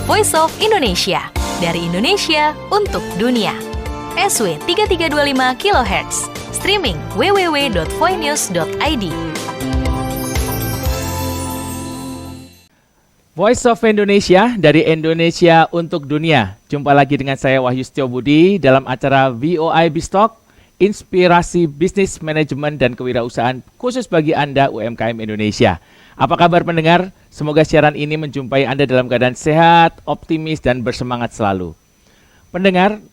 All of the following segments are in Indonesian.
Voice of Indonesia. Dari Indonesia untuk dunia. SW 3325 kHz. Streaming www.voinews.id. Voice of Indonesia dari Indonesia untuk dunia. Jumpa lagi dengan saya Wahyu Setiobudi dalam acara VOI Biztalk, inspirasi bisnis manajemen dan kewirausahaan khusus bagi Anda UMKM Indonesia. Apa kabar pendengar? Semoga siaran ini menjumpai Anda dalam keadaan sehat, optimis dan bersemangat selalu. Pendengar,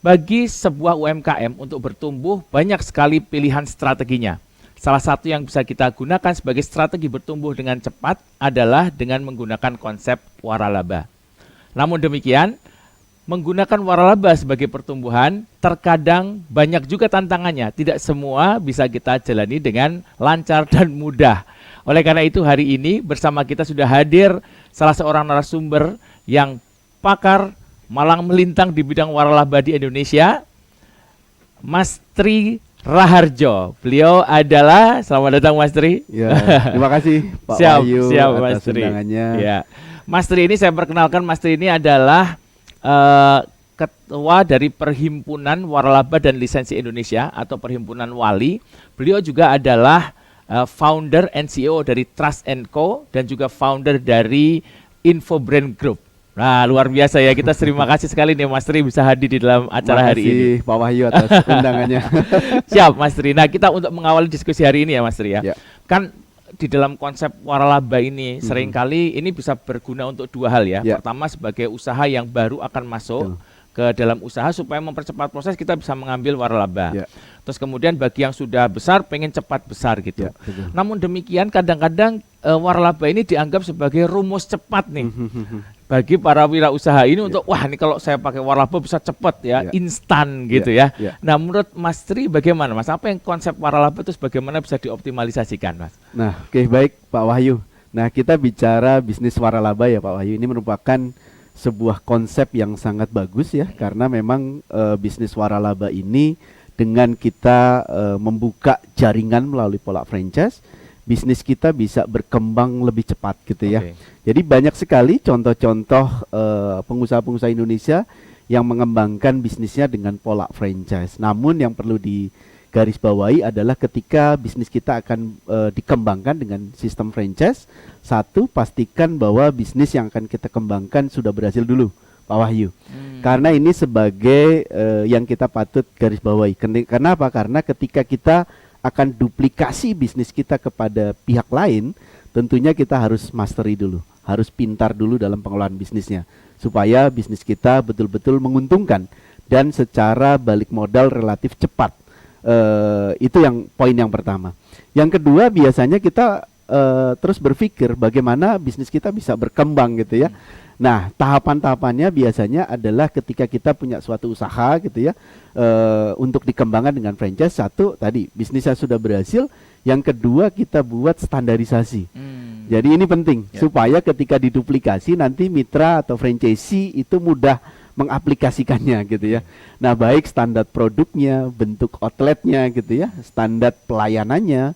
bagi sebuah UMKM untuk bertumbuh banyak sekali pilihan strateginya. Salah satu yang bisa kita gunakan sebagai strategi bertumbuh dengan cepat adalah dengan menggunakan konsep waralaba. Namun demikian, menggunakan waralaba sebagai pertumbuhan terkadang banyak juga tantangannya. Tidak semua bisa kita jalani dengan lancar dan mudah. Oleh karena itu hari ini bersama kita sudah hadir salah seorang narasumber yang pakar malang melintang di bidang waralaba di Indonesia, Mas Tri Raharjo. Beliau adalah, selamat datang Mas Tri. Ya, terima kasih Pak Wahyu atas undangannya. Ya. Mas Tri ini saya perkenalkan, Mas Tri ini adalah ketua dari Perhimpunan Waralaba dan Lisensi Indonesia atau Perhimpunan Wali. Beliau juga adalah founder and CEO dari Trust & Co dan juga founder dari Infobrand Group. Nah, luar biasa ya, kita terima kasih sekali nih Mas Tri bisa hadir di dalam acara hari ini. Terima kasih Pak Wahyu atas undangannya. Siap Mas Tri. Nah, kita untuk mengawali diskusi hari ini ya Mas Tri ya. Kan di dalam konsep waralaba ini seringkali ini bisa berguna untuk dua hal ya. Pertama sebagai usaha yang baru akan masuk ke dalam usaha supaya mempercepat proses kita bisa mengambil waralaba. Terus kemudian bagi yang sudah besar pengen cepat besar gitu. Namun demikian kadang-kadang waralaba ini dianggap sebagai rumus cepat nih. Bagi para wirausaha ini untuk wah ini kalau saya pakai waralaba bisa cepat ya, instan gitu ya. Nah, menurut Mas Tri bagaimana Mas? Apa yang konsep waralaba itu bagaimana bisa dioptimalisasikan Mas? Nah, oke, baik Pak Wahyu. Nah, kita bicara bisnis waralaba ya Pak Wahyu. Ini merupakan sebuah konsep yang sangat bagus ya, karena memang bisnis waralaba ini dengan kita membuka jaringan melalui pola franchise, bisnis kita bisa berkembang lebih cepat gitu ya. Jadi banyak sekali contoh-contoh pengusaha-pengusaha Indonesia yang mengembangkan bisnisnya dengan pola franchise. Namun yang perlu digarisbawahi adalah ketika bisnis kita akan dikembangkan dengan sistem franchise, satu, pastikan bahwa bisnis yang akan kita kembangkan sudah berhasil dulu, Pak Wahyu. Karena ini sebagai yang kita patut garisbawahi. Kenapa? Karena ketika kita akan duplikasi bisnis kita kepada pihak lain, tentunya kita harus mastery dulu, harus pintar dulu dalam pengelolaan bisnisnya, supaya bisnis kita betul-betul menguntungkan dan secara balik modal relatif cepat. Itu yang poin yang pertama. Yang kedua, biasanya kita terus berpikir bagaimana bisnis kita bisa berkembang gitu ya. Nah, tahapan-tahapannya biasanya adalah ketika kita punya suatu usaha gitu ya, untuk dikembangkan dengan franchise. Satu, tadi bisnisnya sudah berhasil. Yang kedua, kita buat standarisasi. Jadi ini penting supaya ketika diduplikasi nanti mitra atau franchisee itu mudah mengaplikasikannya gitu ya. Nah, baik standar produknya, bentuk outletnya gitu ya, standar pelayanannya,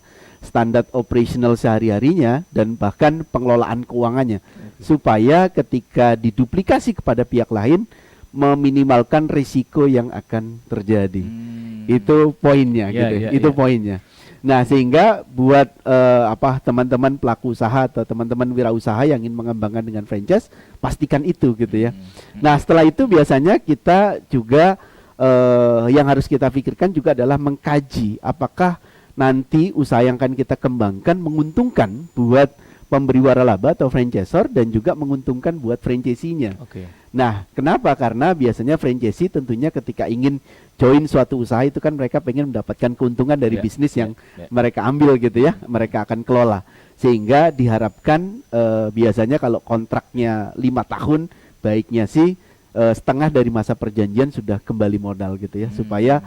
standar operasional sehari-harinya, dan bahkan pengelolaan keuangannya, supaya ketika diduplikasi kepada pihak lain meminimalkan risiko yang akan terjadi. Itu poinnya gitu. Itu poinnya. Nah, sehingga buat teman-teman pelaku usaha atau teman-teman wirausaha yang ingin mengembangkan dengan franchise, pastikan itu gitu ya. Nah, setelah itu biasanya kita juga yang harus kita pikirkan juga adalah mengkaji apakah nanti usaha yang akan kita kembangkan menguntungkan buat pemberi waralaba atau franchisor dan juga menguntungkan buat franchisee-nya. Nah, kenapa? Karena biasanya franchisee tentunya ketika ingin join suatu usaha itu kan mereka pengen mendapatkan keuntungan dari bisnis yang mereka ambil gitu ya, mereka akan kelola. Sehingga diharapkan biasanya kalau kontraknya 5 tahun, baiknya sih setengah dari masa perjanjian sudah kembali modal gitu ya, supaya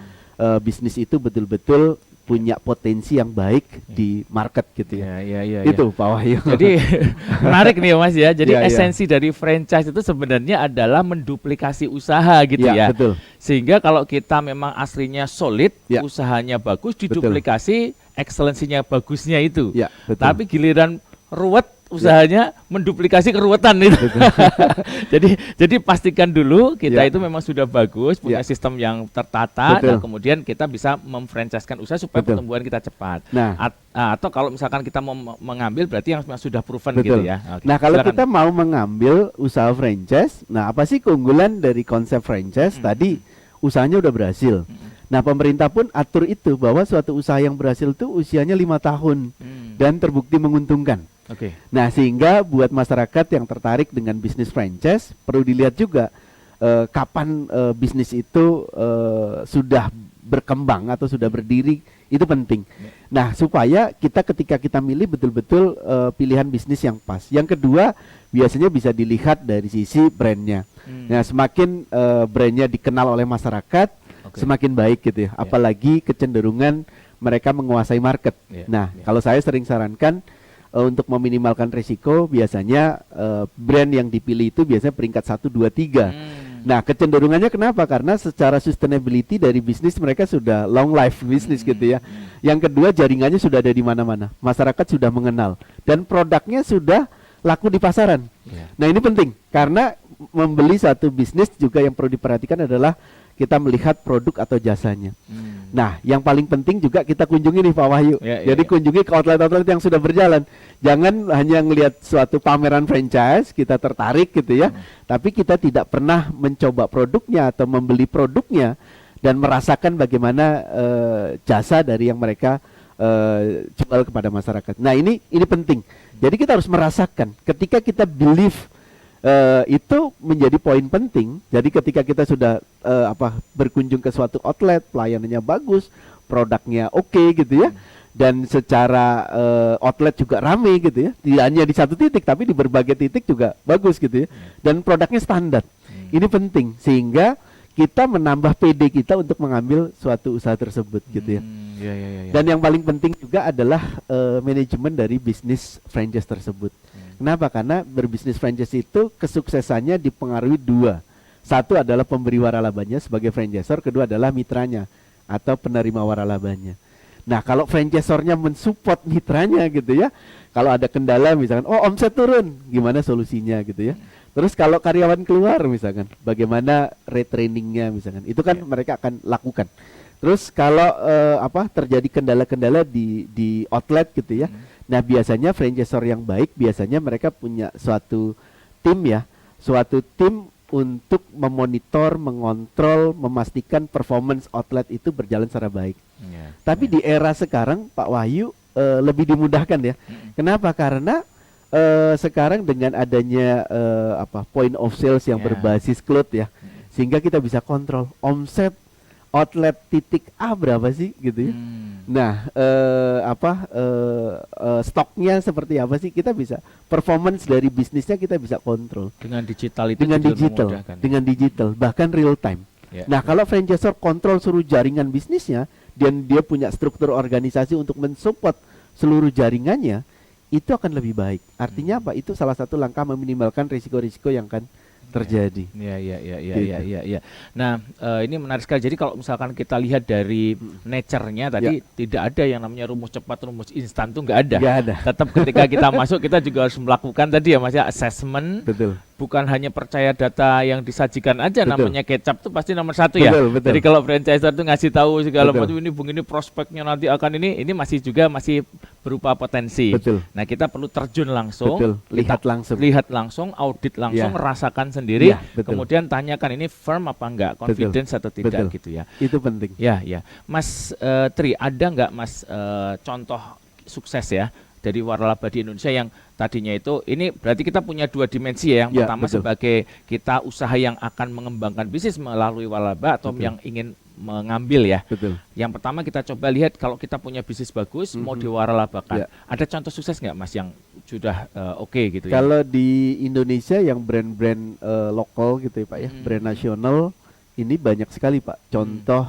bisnis itu betul-betul punya potensi yang baik di market gitu ya. Itu Pak Wahyu. Jadi menarik nih Mas ya. Jadi esensi dari franchise itu sebenarnya adalah menduplikasi usaha gitu ya. Betul. Sehingga kalau kita memang aslinya solid, usahanya bagus, diduplikasi excellency-nya bagusnya itu. Tapi giliran ruwet usahanya menduplikasi keruwetan itu. jadi pastikan dulu kita itu memang sudah bagus, punya sistem yang tertata, dan kemudian kita bisa memfranchise-kan usaha supaya pertumbuhan kita cepat. Nah, atau kalau misalkan kita mau mengambil berarti yang sudah proven gitu ya. Nah, kalau kita mau mengambil usaha franchise, nah apa sih keunggulan dari konsep franchise? Tadi usahanya udah berhasil. Nah, pemerintah pun atur itu bahwa suatu usaha yang berhasil itu usianya 5 tahun dan terbukti menguntungkan. Nah, sehingga buat masyarakat yang tertarik dengan bisnis franchise perlu dilihat juga kapan bisnis itu sudah berkembang atau sudah berdiri, itu penting. Nah, supaya ketika kita milih betul-betul pilihan bisnis yang pas. Yang kedua, biasanya bisa dilihat dari sisi brandnya. Nah, semakin brandnya dikenal oleh masyarakat, semakin baik gitu ya. Apalagi kecenderungan mereka menguasai market. Nah, kalau saya sering sarankan untuk meminimalkan risiko, biasanya brand yang dipilih itu biasanya peringkat 1, 2, 3. Nah, kecenderungannya kenapa? Karena secara sustainability dari bisnis mereka sudah long life bisnis gitu ya. Yang kedua, jaringannya sudah ada di mana-mana. Masyarakat sudah mengenal dan produknya sudah laku di pasaran. Nah, ini penting karena membeli satu bisnis juga yang perlu diperhatikan adalah kita melihat produk atau jasanya. Nah, yang paling penting juga kita kunjungi nih Pak Wahyu. Jadi kunjungi ke outlet-outlet yang sudah berjalan. Jangan hanya ngelihat suatu pameran franchise, kita tertarik gitu ya. Tapi kita tidak pernah mencoba produknya atau membeli produknya dan merasakan bagaimana jasa dari yang mereka jual kepada masyarakat. Nah, ini penting. Jadi kita harus merasakan. Ketika kita believe itu menjadi poin penting. Jadi ketika kita sudah berkunjung ke suatu outlet, pelayanannya bagus, produknya oke gitu ya, dan secara outlet juga rame gitu ya, tidak hanya di satu titik tapi di berbagai titik juga bagus gitu ya, dan produknya standar. Ini penting sehingga kita menambah PD kita untuk mengambil suatu usaha tersebut gitu ya. Dan yang paling penting juga adalah manajemen dari bisnis franchise tersebut. Kenapa? Karena berbisnis franchise itu kesuksesannya dipengaruhi 2. Satu adalah pemberi waralabanya sebagai franchisor, kedua adalah mitranya atau penerima waralabanya. Nah, kalau franchisornya mensupport mitranya gitu ya, kalau ada kendala misalkan, omset turun, gimana solusinya gitu ya. Terus kalau karyawan keluar misalkan, bagaimana retrainingnya misalkan, itu kan mereka akan lakukan. Terus kalau terjadi kendala-kendala di outlet gitu ya, nah biasanya franchisor yang baik biasanya mereka punya suatu tim untuk memonitor, mengontrol, memastikan performance outlet itu berjalan secara baik. Tapi di era sekarang Pak Wahyu lebih dimudahkan ya. Kenapa? Karena sekarang dengan adanya point of sales yang berbasis cloud ya, sehingga kita bisa kontrol omset outlet titik A berapa sih gitu ya. Nah, stoknya seperti apa sih, kita bisa, performance dari bisnisnya kita bisa kontrol dengan digital itu, dengan digital bahkan real time. Nah, kalau franchisor kontrol seluruh jaringan bisnisnya dan dia punya struktur organisasi untuk mensupport seluruh jaringannya, itu akan lebih baik. Artinya apa? Itu salah satu langkah meminimalkan risiko-risiko yang akan terjadi. Iya. Nah, ini menarik sekali. Jadi kalau misalkan kita lihat dari nature-nya tadi, tidak ada yang namanya rumus cepat, rumus instan tuh nggak ada. Tetap ketika kita masuk kita juga harus melakukan tadi ya Mas ya, assessment. Betul. Bukan hanya percaya data yang disajikan aja. Namanya kecap tuh pasti nomor 1 ya. Betul. Jadi kalau franchisor tuh ngasih tahu segala macam, ini prospeknya nanti akan ini masih berupa potensi. Betul. Nah, kita perlu terjun langsung, lihat langsung, audit langsung, rasakan sendiri, kemudian tanyakan ini firm apa enggak, confidence atau tidak gitu ya. Itu penting. Ya. Mas Tri, ada enggak Mas contoh sukses ya dari waralaba di Indonesia yang tadinya itu, ini berarti kita punya 2 dimensi ya. Yang pertama sebagai kita usaha yang akan mengembangkan bisnis melalui waralaba atau yang ingin mengambil ya. Yang pertama kita coba lihat kalau kita punya bisnis bagus mau diwaralabakan. Ada contoh sukses nggak Mas yang sudah oke gitu ya? Kalau di Indonesia yang brand-brand lokal gitu ya Pak ya, brand nasional ini banyak sekali Pak contoh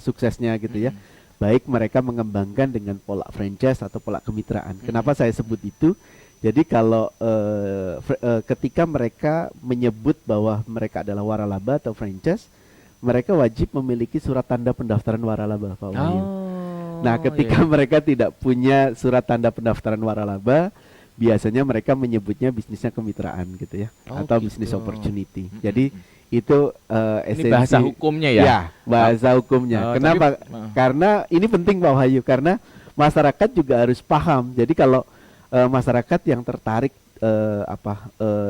suksesnya gitu ya. Baik mereka mengembangkan dengan pola franchise atau pola kemitraan. Kenapa saya sebut itu? Jadi kalau ketika mereka menyebut bahwa mereka adalah waralaba atau franchise, mereka wajib memiliki surat tanda pendaftaran waralaba, Pak Wahyu. Nah, ketika mereka tidak punya surat tanda pendaftaran waralaba, biasanya mereka menyebutnya bisnisnya kemitraan gitu ya, Oh, atau gitu. business opportunity. Jadi itu Ini esensi bahasa hukumnya ya? Ya, bahasa hukumnya. Oh, Kenapa? tapi- Karena ini penting Pak Wahyu, karena masyarakat juga harus paham. Jadi kalau masyarakat yang tertarik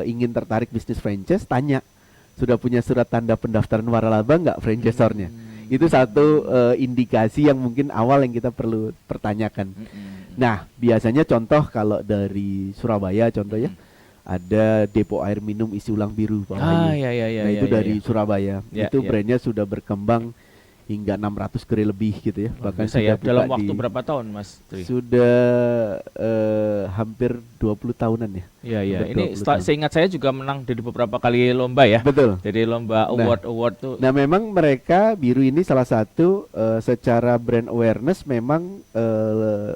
ingin tertarik bisnis franchise, tanya sudah punya surat tanda pendaftaran waralaba nggak franchisornya? Itu satu indikasi yang mungkin awal yang kita perlu pertanyakan. Nah, biasanya contoh kalau dari Surabaya contoh ya, ada depo air minum isi ulang biru Pak Wahyu. Iya. Nah, itu dari Surabaya. Ya, Itu ya. brandnya sudah berkembang hingga 600 gerai lebih gitu ya. Bahkan Saya sudah dalam buka waktu di- berapa tahun, Mas Tri? Sudah hampir 20 tahunan ya. Iya. Sudah Ini 20 tahun. seingat saya juga menang dari beberapa kali lomba ya. Betul. Jadi lomba award tuh. Nah, memang mereka Biru ini salah satu secara brand awareness memang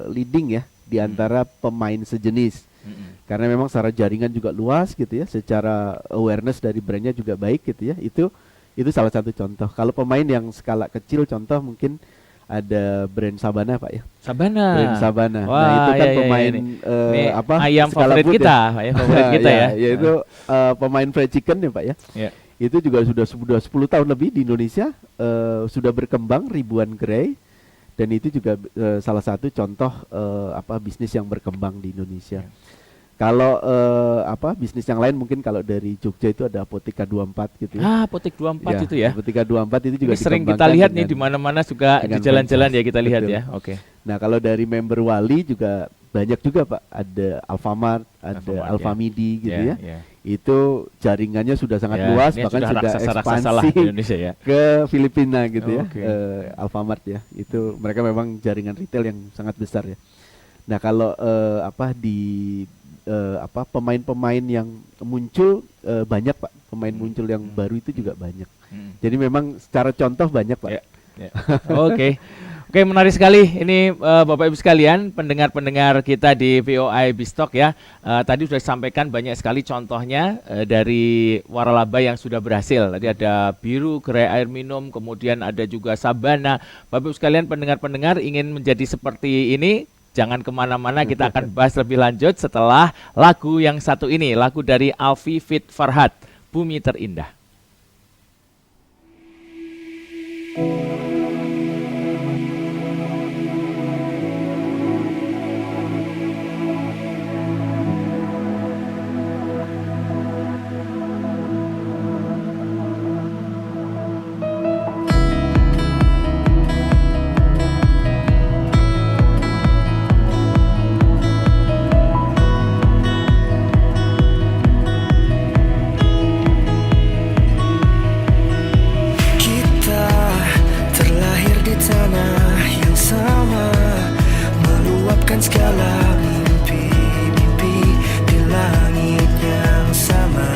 leading ya di antara pemain sejenis. Karena memang secara jaringan juga luas gitu ya, secara awareness dari brandnya juga baik gitu ya. Itu salah satu contoh. Kalau pemain yang skala kecil contoh mungkin ada brand Sabana Pak ya. Sabana. Brand Sabana. Wah, Nah, itu kan iya, pemain Ini apa? ayam skala favorit food kita, ayam favorit kita ya. Yaitu pemain fried chicken ya Pak ya. Ya. Itu juga sudah 10 tahun lebih di Indonesia, sudah berkembang ribuan gerai, dan itu juga salah satu contoh bisnis yang berkembang di Indonesia. Kalau bisnis yang lain mungkin kalau dari Jogja itu ada Apotika 24 gitu ya. Apotek 24 itu ya. Apotika 24 itu juga Ini sering kita dikembangkan lihat nih dengan- di mana-mana juga di dengan jalan-jalan ya franchise. kita lihat Betul. ya. Oke. Nah, kalau dari member Wali juga banyak juga Pak, ada Alfamart, ada Alfamart, Alfamidi gitu ya. Ya. Itu jaringannya sudah sangat Ya, luas, ini bahkan sudah raksasa-raksasa lah ekspansi di Indonesia ya. ke Filipina gitu ya. Oke. Alfamart ya. Itu mereka memang jaringan retail yang sangat besar ya. Nah, kalau pemain-pemain yang muncul banyak Pak, pemain muncul yang baru itu juga banyak. Jadi memang secara contoh banyak Pak. Ya. Oke. Oke, menarik sekali ini Bapak Ibu sekalian, pendengar-pendengar kita di VOI Bistok ya. Tadi sudah disampaikan banyak sekali contohnya dari waralaba yang sudah berhasil. Tadi ada Biru, gerai air minum, kemudian ada juga Sabana. Bapak Ibu sekalian, pendengar-pendengar ingin menjadi seperti ini, jangan kemana-mana, kita akan bahas lebih lanjut setelah lagu yang satu ini, lagu dari Alfi Fit Farhad, Bumi Terindah. Kita terlahir di tanah yang sama, meluapkan segala mimpi-mimpi di langit yang sama.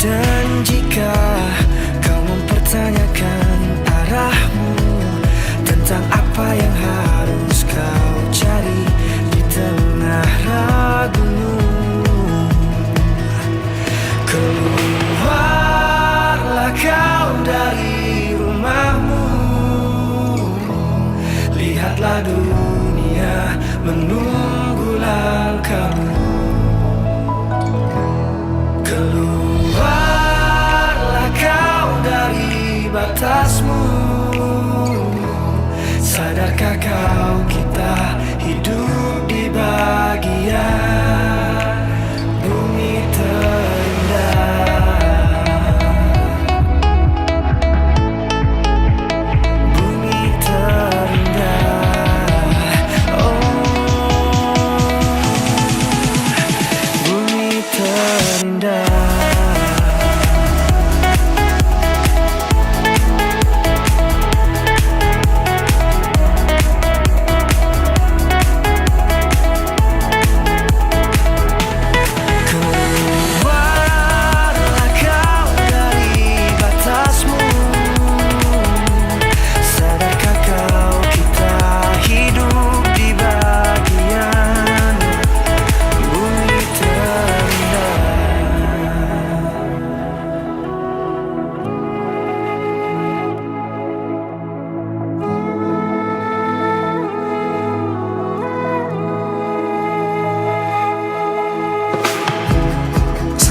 Dan jika kau mempertanyakan arahmu tentang apa yang harus kau cari di tengah ragumu, keluarlah kau dari rumahmu, lihatlah dunia menunggu langkahmu. Keluarlah kau dari batasmu, sadarkah kau kita hidup di bagian bumi terindah. Bumi terindah. Oh, bumi terindah.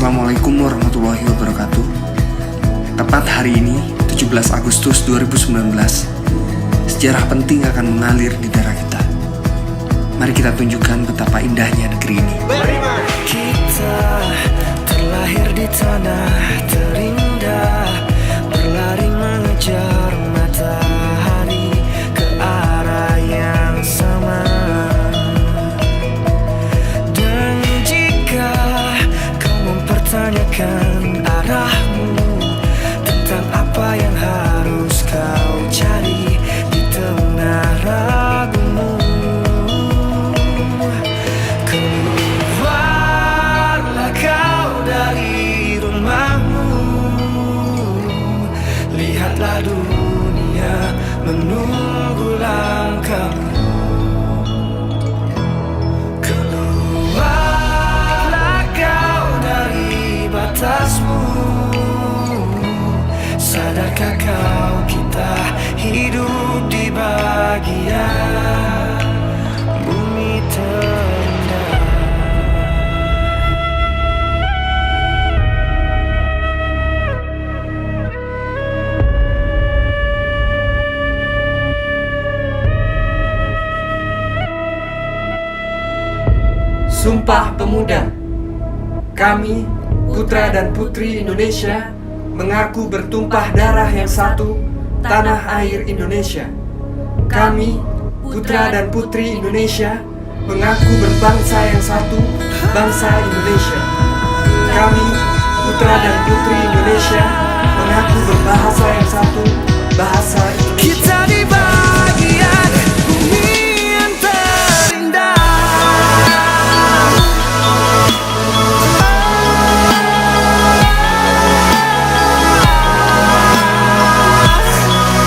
Assalamualaikum warahmatullahi wabarakatuh. Tepat hari ini, 17 Agustus 2019, sejarah penting akan mengalir di darah kita. Mari kita tunjukkan betapa indahnya negeri ini. Kita terlahir di tanah terindah, berlari mengejar matahari ke arah yang sama. Dan jika kau mempertanyakan arahmu, tentang apa yang harus kau cari di tengah ragumu, keluarlah kau dari rumahmu, lihatlah dunia menunggu langkahmu. Keluarlah kau dari batasmu, sadarkah kau kita hidup di bagian bumi terindah. Sumpah Pemuda. Kami, putra dan putri Indonesia, mengaku bertumpah darah yang satu, tanah air Indonesia. Kami, putra dan putri Indonesia, mengaku berbangsa yang satu, bangsa Indonesia. Kami, putra dan putri Indonesia, mengaku berbahasa yang satu, bahasa Indonesia. Kita di bagian bumi yang terindah.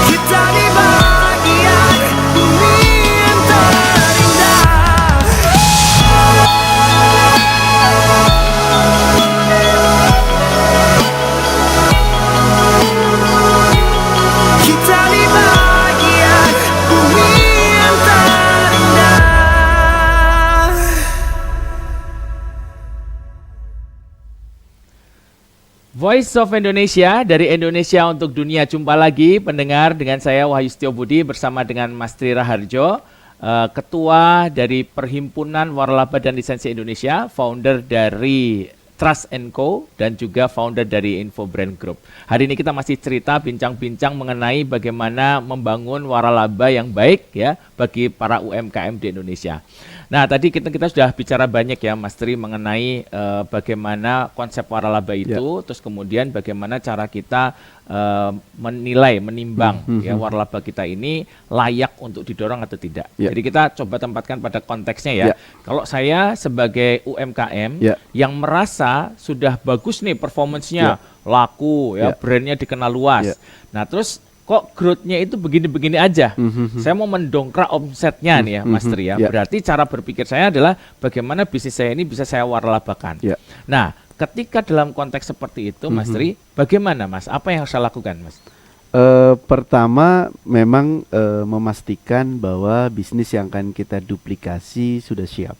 Kita di bagian bumi yang terindah. Kita di bagian bumi yang terindah. Voice of Indonesia dari Indonesia untuk Dunia. Jumpa lagi pendengar dengan saya Wahyu Setio Budi bersama dengan Mas Tri Raharjo, Ketua dari Perhimpunan Waralaba dan Lisensi Indonesia, founder dari Trust & Co, dan juga founder dari Info Brand Group. Hari ini kita masih cerita bincang-bincang mengenai bagaimana membangun waralaba yang baik ya bagi para UMKM di Indonesia. Nah, tadi kita sudah bicara banyak ya Mas Tri mengenai bagaimana konsep waralaba itu, terus kemudian bagaimana cara kita menilai, menimbang ya waralaba kita ini layak untuk didorong atau tidak. Jadi kita coba tempatkan pada konteksnya ya. Kalau saya sebagai UMKM yang merasa sudah bagus nih performance-nya, laku ya, brandnya dikenal luas. Nah, terus kok growth-nya itu begini-begini aja. Saya mau mendongkrak omsetnya nih ya Mas Tri ya. Berarti cara berpikir saya adalah bagaimana bisnis saya ini bisa saya waralabakan. Nah, ketika dalam konteks seperti itu Mas Tri, bagaimana Mas? Apa yang harus saya lakukan Mas? Pertama memang memastikan bahwa bisnis yang akan kita duplikasi sudah siap.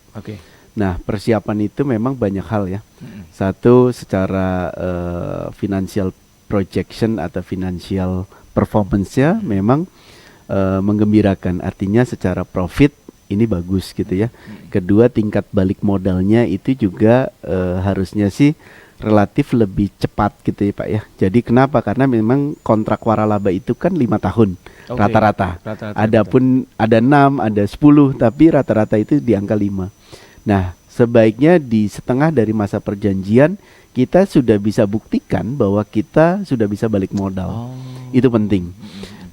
Nah, persiapan itu memang banyak hal ya. Satu, secara financial projection atau financial performance-nya memang menggembirakan. Artinya secara profit ini bagus gitu ya. Kedua, tingkat balik modalnya itu juga harusnya sih relatif lebih cepat gitu ya Pak ya. Jadi kenapa? Karena memang kontrak waralaba itu kan 5 tahun rata-rata. Adapun ada 6, ada 10, tapi rata-rata itu di angka 5. Nah, sebaiknya di setengah dari masa perjanjian kita sudah bisa buktikan bahwa kita sudah bisa balik modal. Itu penting.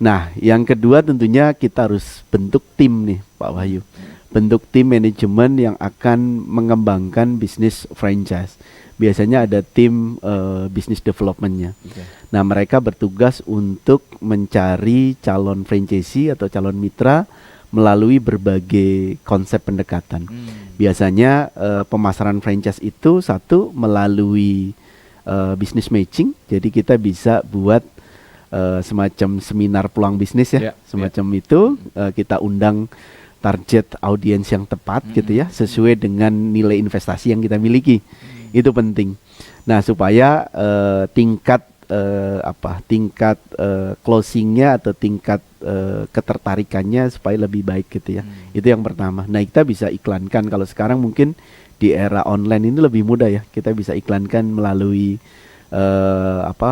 Nah, yang kedua tentunya kita harus bentuk tim nih Pak Wahyu. Bentuk tim manajemen yang akan mengembangkan bisnis franchise. Biasanya ada tim business development-nya. Nah, mereka bertugas untuk mencari calon franchisee atau calon mitra melalui berbagai konsep pendekatan. Biasanya pemasaran franchise itu satu melalui business matching. Jadi kita bisa buat semacam seminar peluang bisnis ya, semacam itu. Kita undang target audiens yang tepat gitu ya, sesuai dengan nilai investasi yang kita miliki. Itu penting. Nah, supaya tingkat closingnya atau tingkat ketertarikannya supaya lebih baik gitu ya. Itu yang pertama. Nah, kita bisa iklankan. Kalau sekarang mungkin di era online ini lebih mudah ya. Kita bisa iklankan melalui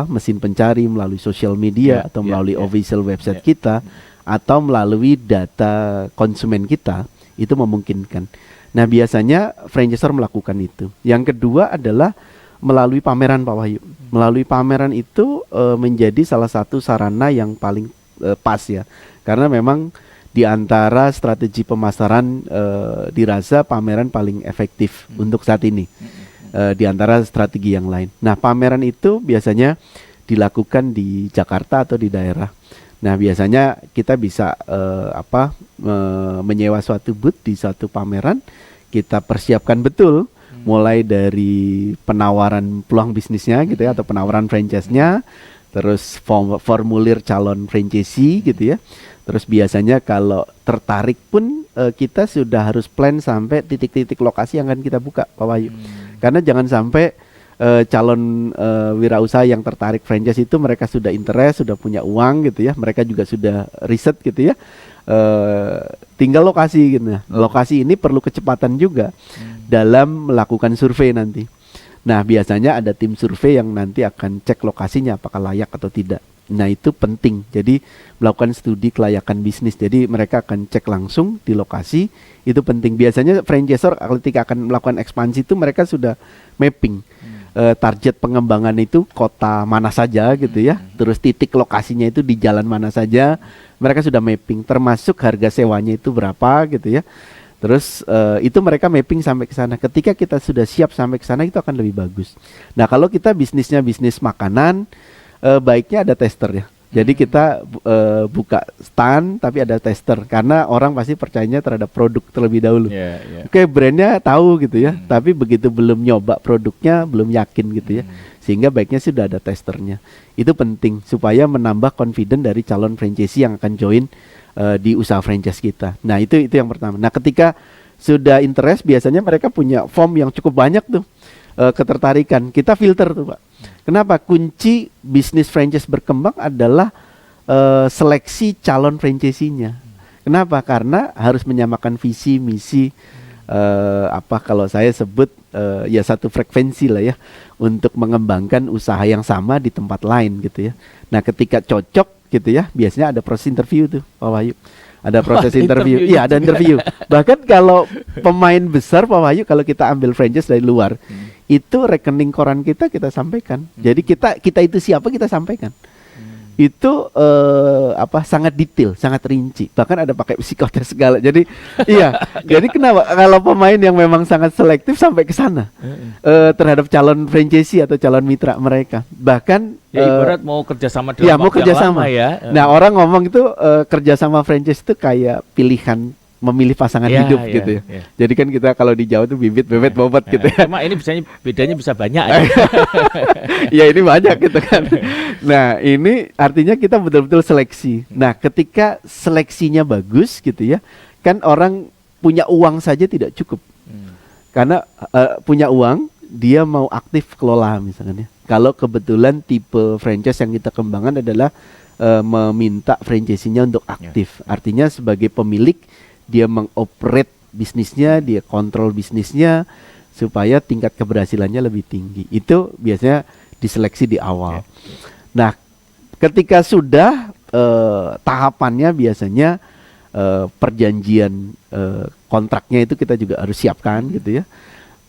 mesin pencari, melalui sosial media, atau melalui official website kita, atau melalui data konsumen kita. Itu memungkinkan. Nah, biasanya franchisor melakukan itu. Yang kedua adalah melalui pameran, Pak Wahyu. Melalui pameran itu menjadi salah satu sarana yang paling pas ya. Karena memang di antara strategi pemasaran dirasa pameran paling efektif untuk saat ini. Di antara strategi yang lain. Nah, pameran itu biasanya dilakukan di Jakarta atau di daerah. Nah, biasanya kita bisa menyewa suatu booth di suatu pameran, kita persiapkan betul, mulai dari penawaran peluang bisnisnya gitu ya, atau penawaran franchise-nya, terus formulir calon franchisee gitu ya. Terus biasanya kalau tertarik pun kita sudah harus plan sampai titik-titik lokasi yang akan kita buka, Pak Wahyu. Karena jangan sampai calon wirausaha yang tertarik franchise itu mereka sudah interest, sudah punya uang gitu ya, mereka juga sudah riset gitu ya, tinggal lokasi gitu. Nah, lokasi ini perlu kecepatan juga dalam melakukan survei nanti. Nah, biasanya ada tim survei yang nanti akan cek lokasinya apakah layak atau tidak. Nah, itu penting. Jadi melakukan studi kelayakan bisnis. Jadi mereka akan cek langsung di lokasi. Itu penting. Biasanya franchisor ketika akan melakukan ekspansi itu mereka sudah mapping target pengembangan itu kota mana saja gitu ya. Terus titik lokasinya itu di jalan mana saja. Mereka sudah mapping. Termasuk harga sewanya itu berapa gitu ya. Terus itu mereka mapping sampai ke sana. Ketika kita sudah siap sampai ke sana itu akan lebih bagus. Nah, kalau kita bisnisnya bisnis makanan, baiknya ada tester ya. Jadi kita buka stand tapi ada tester, karena orang pasti percayanya terhadap produk terlebih dahulu. Oke, brandnya tahu gitu ya, tapi begitu belum nyoba produknya belum yakin gitu ya. Sehingga baiknya sudah ada testernya. Itu penting supaya menambah confident dari calon franchisee yang akan join di usaha franchise kita. Nah, itu yang pertama. Nah, ketika sudah interest biasanya mereka punya form yang cukup banyak tuh ketertarikan. Kita filter tuh, Pak. Kenapa? Kunci bisnis franchise berkembang adalah seleksi calon franchisee-nya. Kenapa? Karena harus menyamakan visi, misi, kalau saya sebut ya satu frekuensi lah ya, untuk mengembangkan usaha yang sama di tempat lain gitu ya. Nah, ketika cocok gitu ya, biasanya ada proses interview tuh, Pak Wahyu. Ada proses interview. Iya, ada interview. Bahkan kalau pemain besar, Pak Wahyu, kalau kita ambil franchise dari luar, itu rekening koran kita sampaikan. Jadi kita itu siapa kita sampaikan. Itu sangat detail, sangat rinci. Bahkan ada pakai psikotes segala. Jadi iya. Jadi kenapa kalau pemain yang memang sangat selektif sampai ke sana terhadap calon franchisee atau calon mitra mereka. Bahkan ya ibarat mau kerjasama dalam ya, mau kerjasama ya. Nah, orang ngomong itu kerjasama franchise itu kayak pilihan memilih pasangan hidup gitu ya. Jadi kan kita kalau di Jawa tuh bibit, bebet, bobot gitu ya. Cuma ini bedanya bisa banyak ya. Ya ini banyak gitu kan. Nah, ini artinya kita betul-betul seleksi. Nah, ketika seleksinya bagus gitu ya, kan orang punya uang saja tidak cukup. Karena punya uang, dia mau aktif kelola misalnya. Kalau kebetulan tipe franchise yang kita kembangkan adalah meminta franchisee-nya untuk aktif. Artinya sebagai pemilik dia mengoperate bisnisnya, dia kontrol bisnisnya supaya tingkat keberhasilannya lebih tinggi. Itu biasanya diseleksi di awal. Nah, ketika sudah tahapannya biasanya perjanjian kontraknya itu kita juga harus siapkan gitu ya.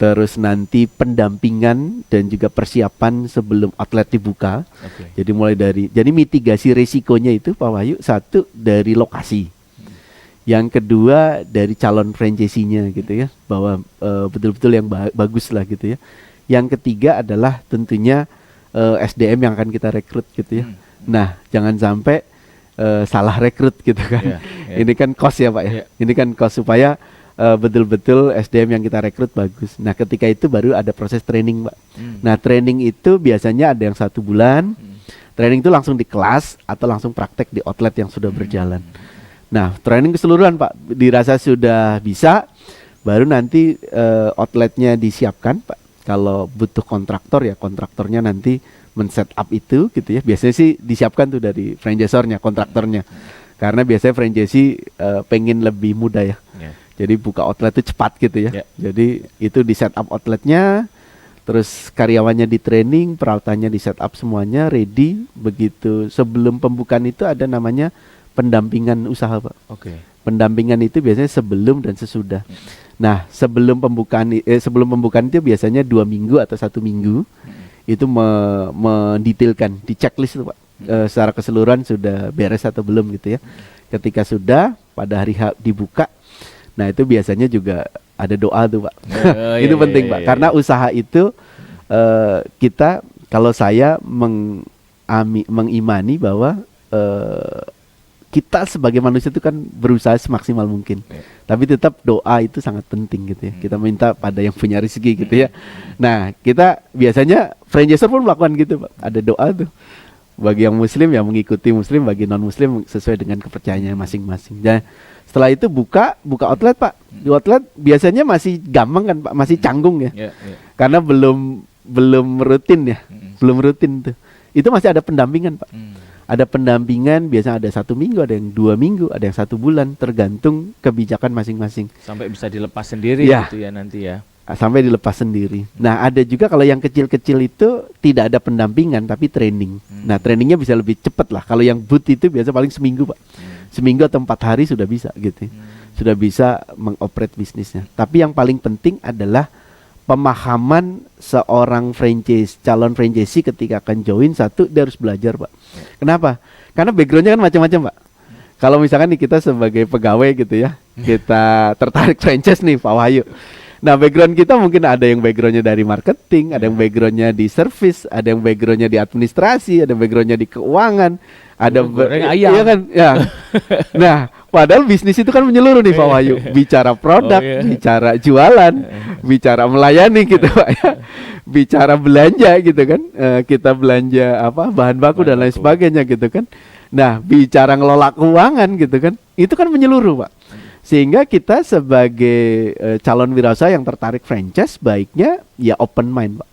Terus nanti pendampingan dan juga persiapan sebelum outlet dibuka. Jadi mulai dari, jadi mitigasi risikonya itu Pak Wahyu, satu dari lokasi. Yang kedua dari calon franchisee-nya gitu ya, bahwa betul-betul yang bagus lah gitu ya. Yang ketiga adalah tentunya SDM yang akan kita rekrut gitu ya. Nah, jangan sampai salah rekrut gitu kan. Ini kan cost ya Pak ya. Ini kan cost supaya betul-betul SDM yang kita rekrut bagus. Nah, ketika itu baru ada proses training, Pak. Nah, training itu biasanya ada yang 1 bulan. Training itu langsung di kelas atau langsung praktek di outlet yang sudah berjalan. Nah, training keseluruhan Pak, dirasa sudah bisa, baru nanti outletnya disiapkan Pak. Kalau butuh kontraktor ya kontraktornya nanti men-setup itu gitu ya. Biasanya sih disiapkan tuh dari franchisornya, kontraktornya. Karena biasanya franchisee pengen lebih mudah ya. Ya. Jadi buka outlet itu cepat gitu ya. Ya. Jadi itu di setup outletnya, terus karyawannya di training, peralatannya di setup semuanya ready. Begitu sebelum pembukaan itu ada namanya pendampingan usaha, Pak. Oke. Pendampingan itu biasanya sebelum dan sesudah. Nah, sebelum pembukaan itu biasanya 2 minggu atau 1 minggu itu mendetailkan di checklist itu, Pak. Secara keseluruhan sudah beres atau belum gitu ya. Ketika sudah pada hari dibuka, nah itu biasanya juga ada doa tuh, Pak. Itu penting, Pak. Karena usaha itu kita, kalau saya mengimani bahwa kita sebagai manusia itu kan berusaha semaksimal mungkin. Tapi tetap doa itu sangat penting gitu ya. Kita minta pada yang punya rezeki gitu ya. Nah, kita biasanya franchisor pun melakukan gitu, Pak. Ada doa tuh. Bagi yang muslim ya mengikuti muslim, bagi non muslim sesuai dengan kepercayaannya masing-masing. Dan setelah itu buka outlet, Pak. Di outlet biasanya masih gampang kan, Pak, masih canggung ya. Karena belum rutin ya. Belum rutin tuh. Itu masih ada pendampingan, Pak. Ada pendampingan, biasanya ada 1 minggu, ada yang 2 minggu, ada yang 1 bulan, tergantung kebijakan masing-masing. Sampai bisa dilepas sendiri Ya. gitu ya nanti ya. Sampai dilepas sendiri. Nah, ada juga kalau yang kecil-kecil itu tidak ada pendampingan tapi training. Nah, trainingnya bisa lebih cepat lah. Kalau yang boot itu biasa paling seminggu, Pak. Seminggu atau 4 hari sudah bisa gitu. Sudah bisa mengoperate bisnisnya. Tapi yang paling penting adalah pemahaman seorang calon franchisee ketika akan join. Satu, dia harus belajar, Pak. Kenapa? Karena backgroundnya kan macam-macam, Pak. Kalau misalkan nih kita sebagai pegawai gitu ya, kita tertarik franchise nih, Pak Wahyu. Nah, background kita mungkin ada yang backgroundnya dari marketing, ada yang backgroundnya di service, ada yang backgroundnya di administrasi, ada yang backgroundnya di keuangan, ada goreng ayam. Iya kan? Ya. Nah, padahal bisnis itu kan menyeluruh nih, Pak Wahyu. Bicara produk, bicara jualan, bicara melayani gitu, Pak ya. Bicara belanja gitu kan. Kita belanja bahan baku dan lain sebagainya gitu kan. Nah, bicara ngelola keuangan gitu kan. Itu kan menyeluruh, Pak. Sehingga kita sebagai calon wirausaha yang tertarik franchise, baiknya ya open mind, Pak,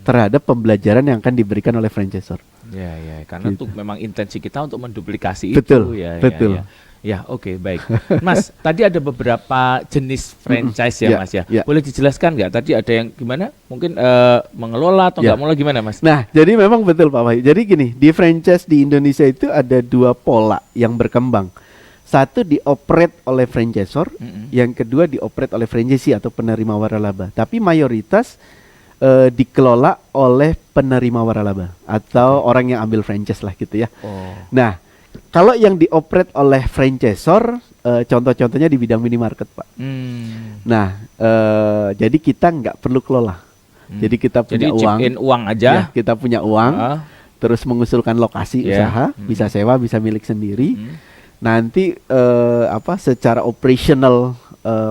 terhadap pembelajaran yang akan diberikan oleh franchisor. Ya, karena Gitu. untuk memang intensi kita untuk menduplikasi Betul, itu ya. betul. Ya, oke, baik. Mas, tadi ada beberapa jenis franchise ya, Ya, Mas ya. ya. Boleh dijelaskan nggak? Tadi ada yang gimana? Mungkin mengelola atau nggak Ya. mengelola gimana, Mas? Nah, jadi memang betul, Pak Wahyu. Jadi gini, di franchise di Indonesia itu ada 2 pola yang berkembang. Satu dioperate oleh franchisor, yang kedua dioperate oleh franchisee atau penerima waralaba. Tapi mayoritas dikelola oleh penerima waralaba atau orang yang ambil franchise lah gitu ya. Nah, kalau yang dioperate oleh franchisor, contoh-contohnya di bidang minimarket, Pak. Nah, jadi kita nggak perlu kelola. Jadi kita punya Jadi uang, chip in uang aja. ya, kita punya uang, terus mengusulkan lokasi usaha, bisa sewa, bisa milik sendiri. Nanti secara operational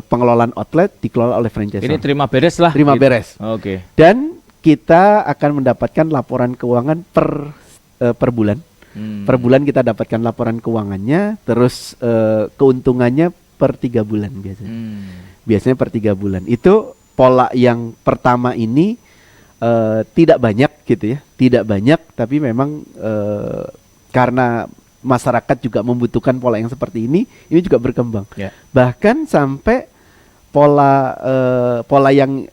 pengelolaan outlet dikelola oleh franchisor. Ini terima beres lah. Terima gitu. beres. Oke. Dan kita akan mendapatkan laporan keuangan per bulan. Per bulan kita dapatkan laporan keuangannya, terus keuntungannya per 3 bulan biasanya. Biasanya per 3 bulan. Itu pola yang pertama ini tidak banyak gitu ya, tidak banyak, tapi memang karena masyarakat juga membutuhkan pola yang seperti ini juga berkembang. Bahkan sampai pola yang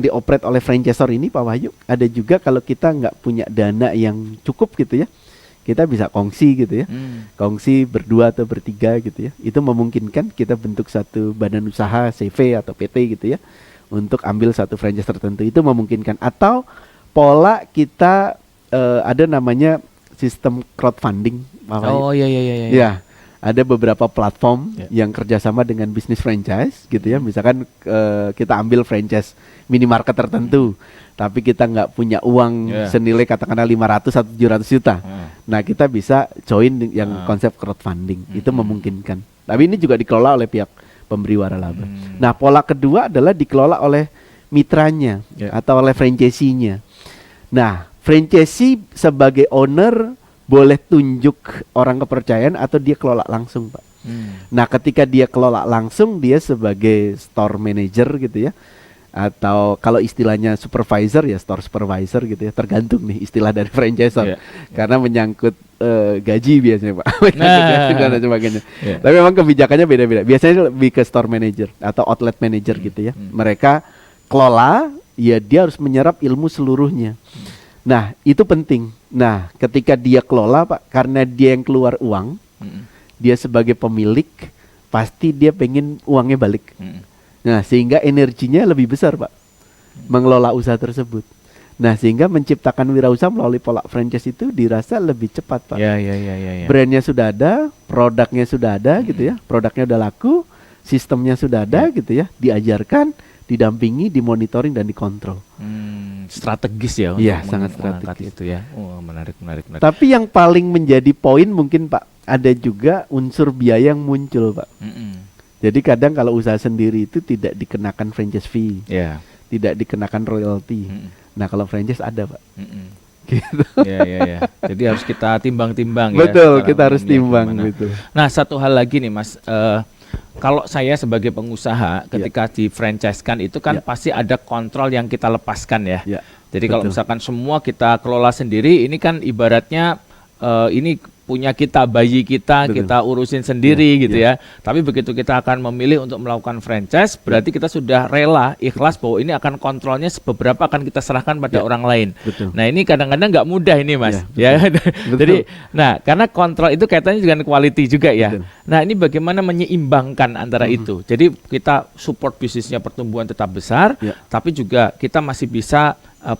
dioperate oleh franchisor ini, Pak Wahyu, ada juga kalau kita nggak punya dana yang cukup gitu ya, kita bisa kongsi gitu ya, kongsi berdua atau bertiga gitu ya. Itu memungkinkan kita bentuk satu badan usaha CV atau PT gitu ya, untuk ambil satu franchise tertentu. Itu memungkinkan. Atau pola kita ada namanya sistem crowdfunding. Oh iya. Ya, ada beberapa platform yang kerjasama dengan bisnis franchise gitu ya. Misalkan kita ambil franchise minimarket tertentu, tapi kita nggak punya uang senilai katakanlah 500 atau 700 juta. Nah, kita bisa join yang konsep crowdfunding. Itu memungkinkan. Tapi ini juga dikelola oleh pihak pemberi waralaba. Nah, pola kedua adalah dikelola oleh mitranya atau oleh franchisee-nya. Nah, franchisee sebagai owner boleh tunjuk orang kepercayaan atau dia kelola langsung, Pak. Nah, ketika dia kelola langsung, dia sebagai store manager gitu ya, Atau kalau istilahnya supervisor ya store supervisor gitu ya, tergantung nih istilah dari franchisor. Iya. Karena menyangkut gaji biasanya Pak. Menyangkut gaji dan lain sebagainya. Iya. Tapi memang kebijakannya beda-beda. Biasanya lebih ke store manager atau outlet manager gitu ya. Mereka kelola, ya dia harus menyerap ilmu seluruhnya. Nah, itu penting. Nah, ketika dia kelola Pak, karena dia yang keluar uang, dia sebagai pemilik, pasti dia pengen uangnya balik. Nah, sehingga energinya lebih besar Pak, mengelola usaha tersebut. Nah, sehingga menciptakan wirausaha melalui pola franchise itu dirasa lebih cepat Pak. Ya. Brandnya sudah ada, produknya sudah ada gitu ya, produknya udah laku, sistemnya sudah ada gitu ya, diajarkan, didampingi, dimonitoring dan dikontrol. Strategis ya Iya, untuk sangat mengangkat strategis. itu ya. Oh, menarik. Tapi yang paling menjadi poin mungkin Pak, ada juga unsur biaya yang muncul Pak. Jadi kadang kalau usaha sendiri itu tidak dikenakan franchise fee, Ya. tidak dikenakan royalti. Nah kalau franchise ada Pak. Gitu. Ya. Jadi harus kita timbang-timbang ya. Betul, secara kita harus umumnya timbang gimana. gitu. Nah, satu hal lagi nih Mas, kalau saya sebagai pengusaha ketika di franchise-kan itu kan Ya. pasti ada kontrol yang kita lepaskan ya. Ya, Jadi kalau betul. misalkan semua kita kelola sendiri, ini kan ibaratnya ini punya kita, bayi kita, Betul. kita urusin sendiri Ya, gitu ya. Tapi begitu kita akan memilih untuk melakukan franchise, berarti kita sudah rela, ikhlas bahwa ini akan kontrolnya beberapa akan kita serahkan pada Ya, orang lain. betul. Nah ini kadang-kadang nggak mudah ini Mas. Ya, Ya, betul. jadi, nah karena kontrol itu kaitannya dengan quality juga ya. Betul. Nah ini bagaimana menyeimbangkan antara itu. Jadi kita support bisnisnya pertumbuhan tetap besar, Ya. tapi juga kita masih bisa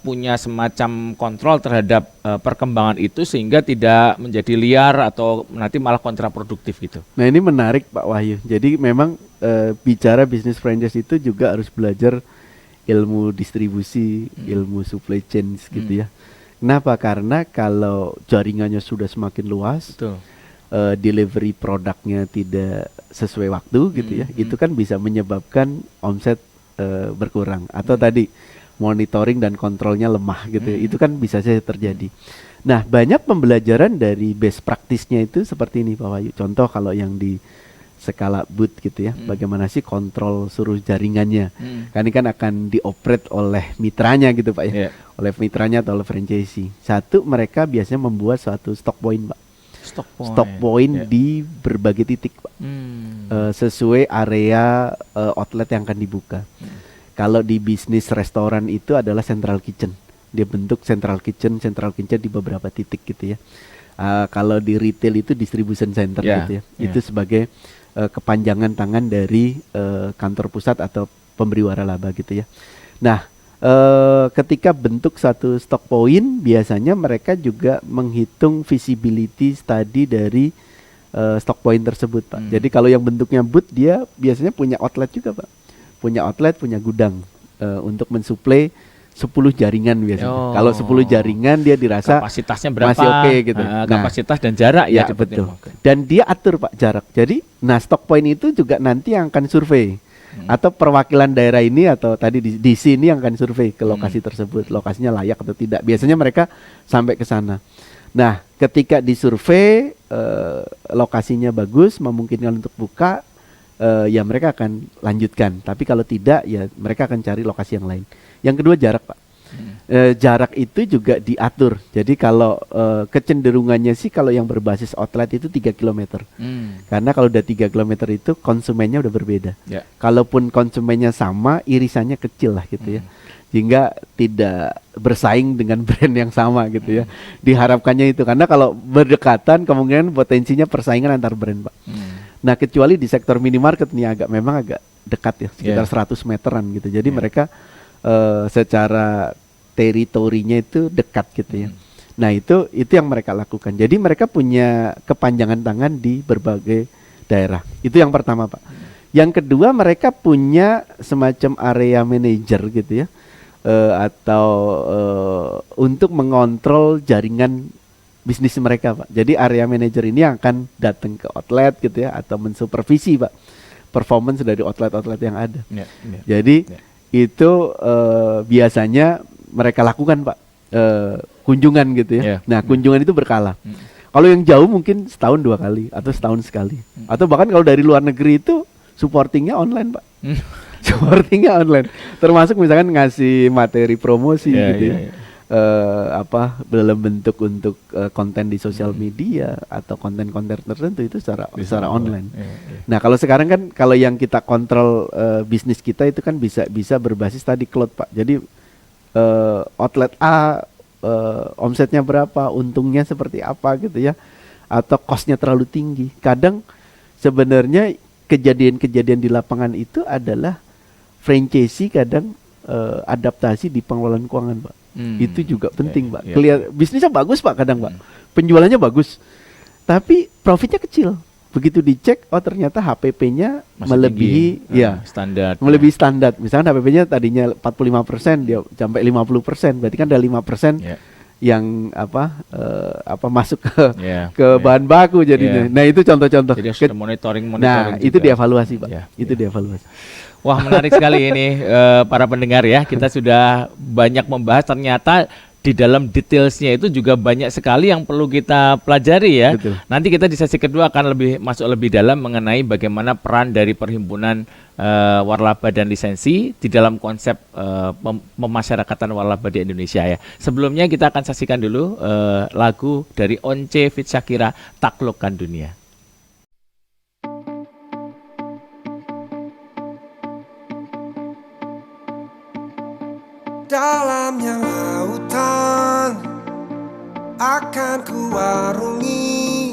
punya semacam kontrol terhadap perkembangan itu sehingga tidak menjadi liar atau nanti malah kontraproduktif gitu. Nah ini menarik Pak Wahyu. Jadi memang bicara bisnis franchise itu juga harus belajar ilmu distribusi, ilmu supply chain gitu ya. Kenapa? Karena kalau jaringannya sudah semakin luas, Betul. delivery produknya tidak sesuai waktu gitu ya, itu kan bisa menyebabkan omset berkurang atau tadi monitoring dan kontrolnya lemah gitu ya. Itu kan bisa saja terjadi. Nah, banyak pembelajaran dari best practice-nya itu seperti ini Pak Wahyu. Contoh kalau yang di skala boot gitu ya, bagaimana sih kontrol seluruh jaringannya. Kan ini kan akan dioperate oleh mitranya gitu Pak ya. Iya. Oleh mitranya atau oleh franchisee. Satu, mereka biasanya membuat suatu stock point Pak. Stock point Ya. di berbagai titik Pak. Sesuai area outlet yang akan dibuka. Kalau di bisnis restoran itu adalah central kitchen. Dia bentuk central kitchen di beberapa titik gitu ya. Kalau di retail itu distribution center Ya, gitu ya. ya. Itu sebagai kepanjangan tangan dari kantor pusat atau pemberi waralaba gitu ya. Nah, ketika bentuk satu stock point, biasanya mereka juga menghitung visibility study dari stock point tersebut Pak. Jadi kalau yang bentuknya boot, dia biasanya punya outlet juga Pak. Punya outlet, punya gudang untuk mensuplai 10 jaringan biasanya. Oh. Kalau 10 jaringan dia dirasa Kapasitasnya berapa? masih oke gitu. Nah, kapasitas dan jarak ya, ya sebetulnya. betul. Dan dia atur Pak jarak. Jadi, nah stock point itu juga nanti yang akan survei atau perwakilan daerah ini atau tadi di sini yang akan survei ke lokasi tersebut, lokasinya layak atau tidak. Biasanya mereka sampai ke sana. Nah, ketika disurvei lokasinya bagus, memungkinkan untuk buka, ya mereka akan lanjutkan. Tapi kalau tidak, ya mereka akan cari lokasi yang lain. Yang kedua jarak Pak. Jarak itu juga diatur. Jadi kalau kecenderungannya sih kalau yang berbasis outlet itu 3 km. Karena kalau udah 3 km itu konsumennya udah berbeda. Ya. Kalaupun konsumennya sama, irisannya kecil lah gitu ya. Sehingga tidak bersaing dengan brand yang sama gitu ya. Diharapkannya itu. Karena kalau berdekatan kemungkinan potensinya persaingan antar brand Pak. Nah kecuali di sektor minimarket nih memang agak dekat ya. Sekitar 100 meteran gitu. Jadi mereka secara teritorinya itu dekat gitu ya. Nah itu yang mereka lakukan. Jadi mereka punya kepanjangan tangan di berbagai daerah. Itu yang pertama Pak. Yang kedua mereka punya semacam area manager gitu ya, atau untuk mengontrol jaringan bisnis mereka Pak. Jadi area manager ini yang akan datang ke outlet gitu ya, atau mensupervisi Pak performance dari outlet-outlet yang ada. Jadi itu biasanya mereka lakukan Pak kunjungan gitu ya. Nah kunjungan itu berkala. Kalau yang jauh mungkin setahun 2 kali atau setahun sekali. Atau bahkan kalau dari luar negeri itu supportingnya online Pak. supportingnya online. Termasuk misalkan ngasih materi promosi Iya, gitu iya, ya. iya. Dalam bentuk untuk konten di sosial media atau konten-konten tertentu itu secara online. Iya, iya. Nah, kalau sekarang kan kalau yang kita kontrol bisnis kita itu kan bisa berbasis tadi cloud, Pak. Jadi outlet A omsetnya berapa, untungnya seperti apa gitu ya. Atau cost-nya terlalu tinggi. Kadang sebenarnya kejadian-kejadian di lapangan itu adalah franchisee kadang adaptasi di pengelolaan keuangan, Pak. Itu juga penting, Pak. iya. Bisnisnya bagus, Pak, kadang, Pak. Penjualannya bagus. Tapi profitnya kecil. Begitu dicek, oh ternyata HPP-nya Masih melebihi tinggi. ya, Standar. melebihi standar. Misalnya HPP-nya tadinya 45%, dia sampai 50%. Berarti kan ada 5% Ya. yang masuk ke Ya. ke bahan baku Ya. jadinya. Nah, itu contoh-contoh. Jadi harus ada monitoring Nah, itu juga. dievaluasi, Pak. Ya, Itu ya. dievaluasi. Wah, menarik sekali ini para pendengar ya. Kita sudah banyak membahas, ternyata di dalam detailsnya itu juga banyak sekali yang perlu kita pelajari ya. Betul. Nanti kita di sesi kedua akan masuk lebih dalam mengenai bagaimana peran dari perhimpunan waralaba dan lisensi di dalam konsep pemasyarakatan waralaba di Indonesia ya. Sebelumnya kita akan saksikan dulu lagu dari Once Fit Shakira, Taklukkan Dunia. Dalamnya lautan akan kuarungi,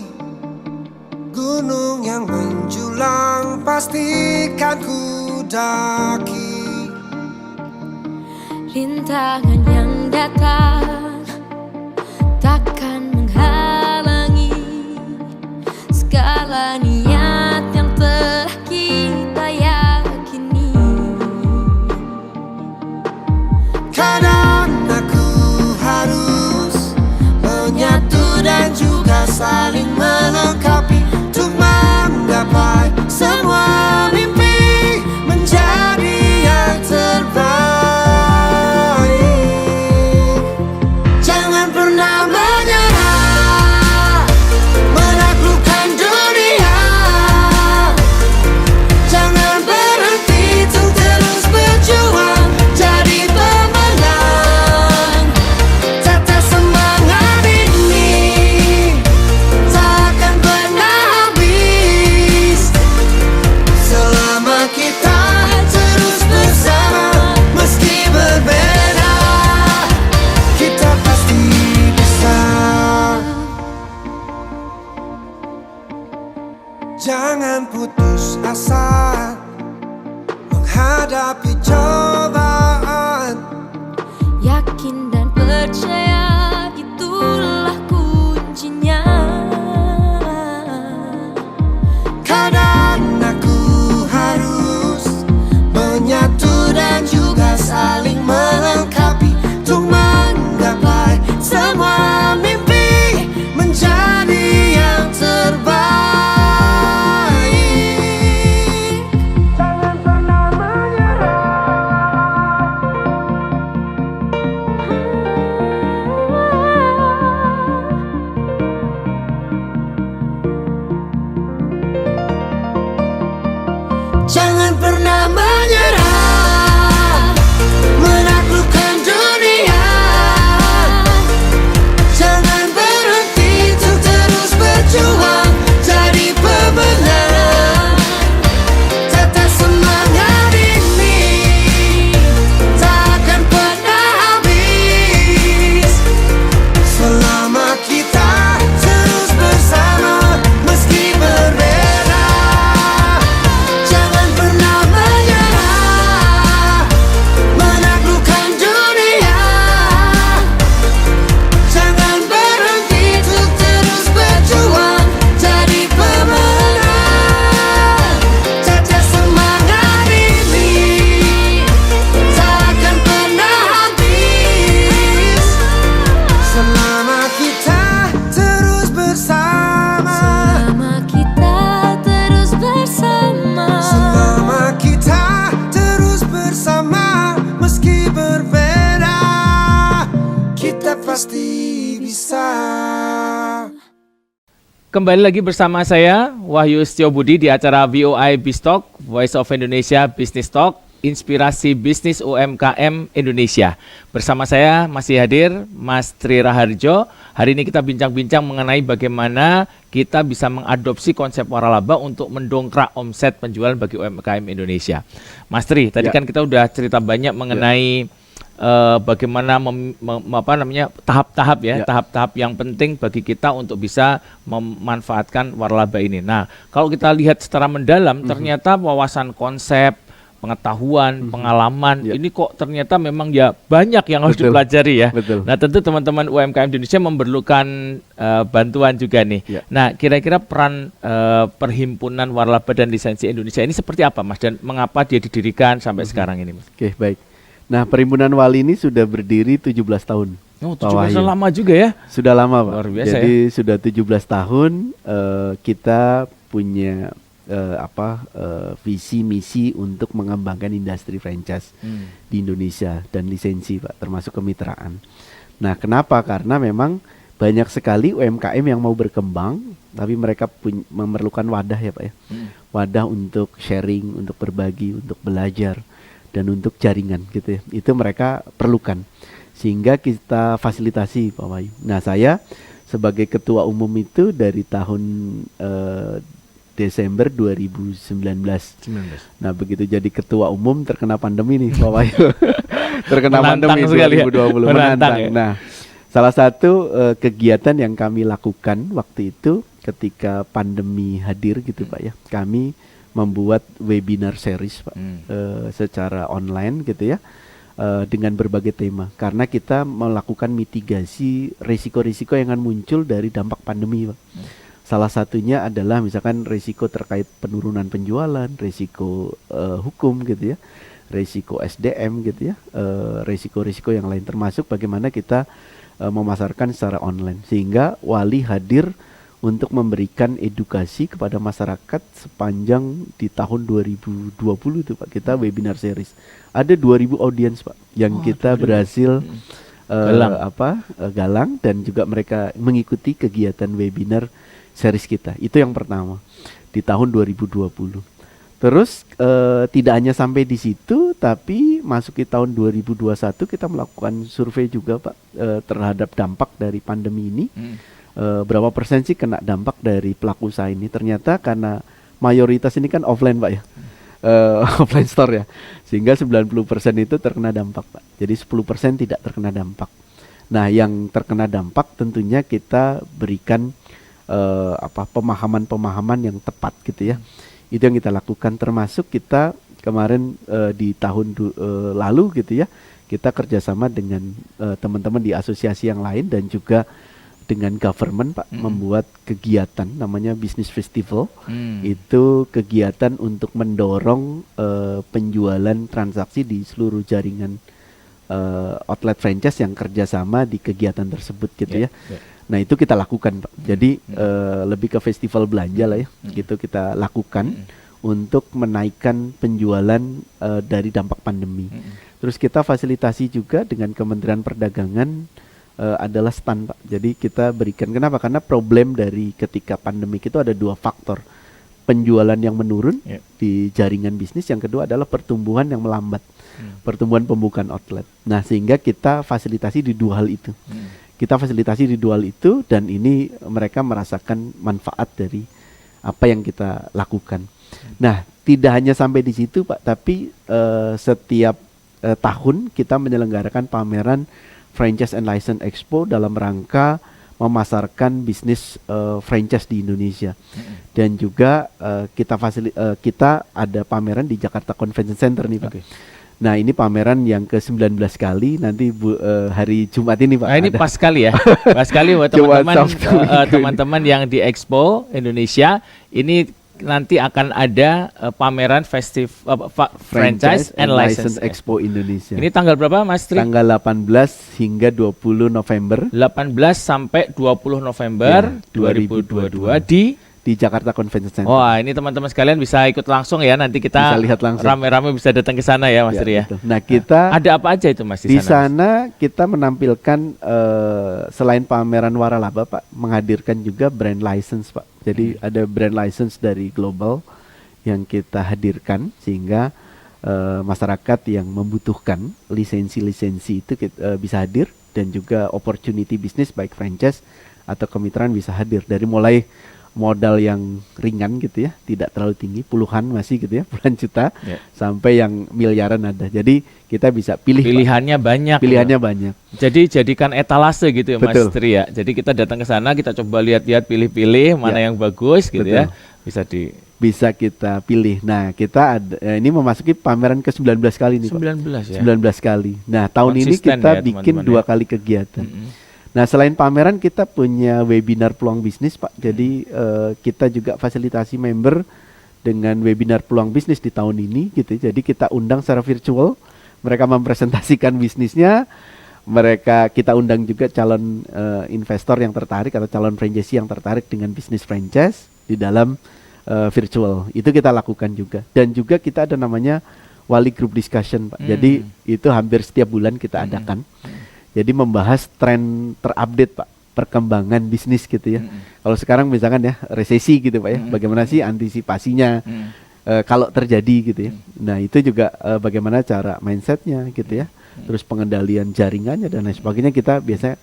gunung yang menjulang pastikan ku daki. Rintangan yang datang takkan menghalangi segala niat yang telah kita yakini. Kadang aku harus menyatu dan juga saling melengkapi untuk menggapai semua mimpi menjadi yang terbaik. Jangan pernah menyerah, menaklukkan dunia. Jangan berhenti untuk terus berjuang jadi pemenang. Tetap semangat ini takkan pernah habis selama kita terus bersama. Meski berbeda, kita pasti bisa. Jangan putus asa menghadapi cobaan. Yakin dan percaya itulah kuncinya. Kadang aku harus menyatu dan juga saling melengkapi untuk menggapai semua mimpi menjadi yang terbaik. Jangan pernah menyerah. Jangan pernah menyerah, menaklukkan dunia. Jangan berhenti untuk terus berjuang jadi pemenang. Tetap semangat ini takkan pernah habis selama kita terus bersama. Meski berbeda, jangan pernah menyerah, menaklukkan dunia. Jangan berhenti untuk terus berjuang jadi pemenang. Tetap semangat ini takkan pernah habis selama kita terus bersama. Selama kita terus bersama. Selama kita terus bersama, meski berbeda, kita pasti bisa. Kembali lagi bersama saya Wahyu Setiobudi di acara VOI Biztalk, Voice of Indonesia Business Talk. Inspirasi Bisnis UMKM Indonesia. Bersama saya masih hadir Mas Tri Raharjo. Hari ini kita bincang-bincang mengenai bagaimana kita bisa mengadopsi konsep waralaba untuk mendongkrak omset penjualan bagi UMKM Indonesia. Mas Tri, tadi kan kita udah cerita banyak mengenai bagaimana tahap-tahap tahap-tahap yang penting bagi kita untuk bisa memanfaatkan waralaba ini. Nah, kalau kita lihat secara mendalam, ternyata wawasan konsep, pengetahuan, pengalaman, ini kok ternyata memang ya banyak yang harus dipelajari ya. Betul. Nah, tentu teman-teman UMKM Indonesia memerlukan bantuan juga nih. Nah, kira-kira peran Perhimpunan Waralaba dan Lisensi Indonesia ini seperti apa, Mas? Dan mengapa dia didirikan sampai sekarang ini, Mas? Oke, baik. Nah, Perhimpunan Wali ini sudah berdiri 17 tahun. Oh, 17 lama juga ya? Sudah lama, Pak. Luar biasa. Jadi sudah 17 tahun kita punya visi misi untuk mengembangkan industri franchise di Indonesia dan lisensi, Pak, termasuk kemitraan. Nah, kenapa? Karena memang banyak sekali UMKM yang mau berkembang, tapi mereka memerlukan wadah ya, Pak ya. Wadah untuk sharing, untuk berbagi, untuk belajar, dan untuk jaringan gitu ya. Itu mereka perlukan. Sehingga kita fasilitasi, Pak Wahyu. Nah, saya sebagai ketua umum itu dari tahun Desember 2019. Nah, begitu jadi ketua umum terkena pandemi nih, Pak Wahyu. Terkena pandemi 2020 menantang. Ya? Nah, salah satu kegiatan yang kami lakukan waktu itu ketika pandemi hadir gitu, Pak ya. Kami membuat webinar series, Pak, secara online gitu ya, dengan berbagai tema. Karena kita melakukan mitigasi risiko-risiko yang akan muncul dari dampak pandemi, Pak. Salah satunya adalah misalkan risiko terkait penurunan penjualan, risiko hukum gitu ya, risiko SDM gitu ya, risiko-risiko yang lain, termasuk bagaimana kita memasarkan secara online. Sehingga Wali hadir untuk memberikan edukasi kepada masyarakat sepanjang di tahun 2020 itu, Pak. Kita webinar series. Ada 2000 audiens, Pak, yang kita berhasil galang dan juga mereka mengikuti kegiatan webinar series kita. Itu yang pertama di tahun 2020. Terus tidak hanya sampai di situ, tapi masuk ke tahun 2021 kita melakukan survei juga, Pak, terhadap dampak dari pandemi ini. Berapa persen sih kena dampak dari pelaku usaha ini? Ternyata karena mayoritas ini kan offline, Pak ya, offline store ya, sehingga 90% itu terkena dampak, Pak. Jadi 10% tidak terkena dampak. Nah, yang terkena dampak tentunya kita berikan pemahaman-pemahaman yang tepat gitu ya. Itu yang kita lakukan, termasuk kita kemarin di tahun lalu gitu ya, kita kerjasama dengan teman-teman di asosiasi yang lain dan juga dengan government, Pak, membuat kegiatan namanya Business Festival. Itu kegiatan untuk mendorong penjualan transaksi di seluruh jaringan outlet franchise yang kerjasama di kegiatan tersebut gitu ya. Nah, itu kita lakukan, Pak. Jadi lebih ke festival belanja lah ya, gitu kita lakukan untuk menaikkan penjualan dari dampak pandemi. Terus kita fasilitasi juga dengan Kementerian Perdagangan adalah stand, Pak. Jadi kita berikan, kenapa? Karena problem dari ketika pandemik itu ada dua faktor. Penjualan yang menurun di jaringan bisnis, yang kedua adalah pertumbuhan yang melambat. Pertumbuhan pembukaan outlet. Nah, sehingga kita fasilitasi di dua hal itu. Kita fasilitasi di dua hal itu, dan ini mereka merasakan manfaat dari apa yang kita lakukan. Nah, tidak hanya sampai di situ, Pak, tapi setiap tahun kita menyelenggarakan pameran Franchise and License Expo dalam rangka memasarkan bisnis franchise di Indonesia. Dan juga kita ada pameran di Jakarta Convention Center nih, Pak. Nah, ini pameran yang ke-19 kali nanti hari Jumat ini, Pak. Nah, ini pas sekali ya. Pas sekali buat teman-teman yang di Expo Indonesia. Ini nanti akan ada pameran Franchise and License Expo Indonesia. Ini tanggal berapa, Mas Tri? Tanggal 18 hingga 20 November. 18 sampai 20 November 2022 di Jakarta Convention Center. Wah, ini teman-teman sekalian bisa ikut langsung ya. Nanti kita bisa lihat langsung. Rame-rame bisa datang ke sana ya, Mas Tri ya. Betul. Nah, kita ada apa aja itu, Mas, di sana kita menampilkan selain pameran waralaba, Pak, menghadirkan juga brand license, Pak. Jadi ada brand license dari global yang kita hadirkan, sehingga masyarakat yang membutuhkan lisensi-lisensi itu bisa hadir, dan juga opportunity bisnis baik franchise atau kemitraan bisa hadir dari mulai modal yang ringan gitu ya, tidak terlalu tinggi, puluhan masih gitu ya, puluhan juta, sampai yang miliaran ada. Jadi kita bisa pilih, pilihannya banyak. Pilihannya banyak. Jadi jadikan etalase gitu ya, Mas Betul. Tri ya. Jadi kita datang ke sana, kita coba lihat-lihat, pilih-pilih mana yang bagus gitu ya. Bisa kita pilih. Nah, kita ada, ini memasuki pameran ke-19 kali nih, 19 Pak. ya. 19 kali. Nah, tahun ini Konsisten kita ya, bikin teman-teman 2 ya. kali kegiatan. Nah, selain pameran kita punya webinar peluang bisnis, Pak. Jadi kita juga fasilitasi member dengan webinar peluang bisnis di tahun ini gitu. Jadi kita undang secara virtual, mereka mempresentasikan bisnisnya. Kita undang juga calon investor yang tertarik atau calon franchisee yang tertarik dengan bisnis franchise di dalam virtual. Itu kita lakukan juga. Dan juga kita ada namanya Wali Group Discussion, Pak. Jadi itu hampir setiap bulan kita adakan. Jadi membahas tren terupdate, Pak, perkembangan bisnis gitu ya. Kalau sekarang misalkan ya resesi gitu, Pak ya, bagaimana sih antisipasinya kalau terjadi gitu ya. Nah, itu juga bagaimana cara mindsetnya gitu ya. Terus pengendalian jaringannya dan lain sebagainya, kita biasa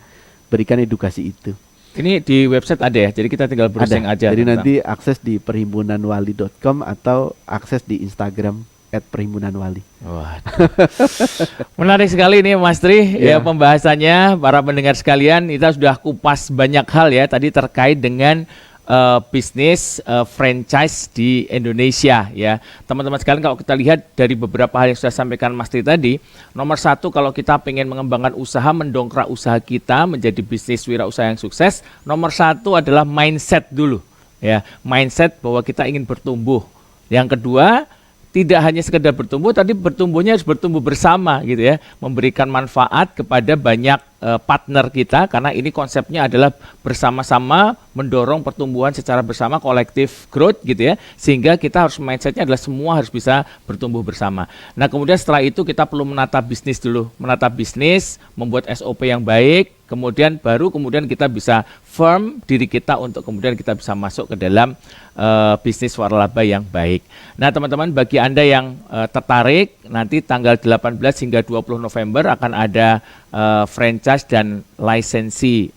berikan edukasi itu. Ini di website ada ya, jadi kita tinggal browsing aja. Jadi nanti akses di perhimpunanwali.com atau akses di Instagram @perhimpunanwali. Wah, menarik sekali nih Mas Tri ya pembahasannya. Para pendengar sekalian, kita sudah kupas banyak hal ya tadi terkait dengan bisnis franchise di Indonesia ya. Teman-teman sekalian, kalau kita lihat dari beberapa hal yang sudah sampaikan Mas Tri tadi, nomor satu kalau kita pengen mengembangkan usaha, mendongkrak usaha kita menjadi bisnis wirausaha yang sukses, nomor satu adalah mindset dulu ya. Mindset bahwa kita ingin bertumbuh. Yang kedua, tidak hanya sekedar bertumbuh, tapi bertumbuhnya harus bertumbuh bersama gitu ya, memberikan manfaat kepada banyak partner kita, karena ini konsepnya adalah bersama-sama mendorong pertumbuhan secara bersama, collective growth gitu ya, sehingga kita harus mindsetnya adalah semua harus bisa bertumbuh bersama. Nah, kemudian setelah itu kita perlu menata bisnis dulu, membuat SOP yang baik, kemudian kita bisa firm diri kita untuk kemudian kita bisa masuk ke dalam bisnis waralaba yang baik. Nah, teman-teman, bagi Anda yang tertarik, nanti tanggal 18 hingga 20 November akan ada franchise dan lisensi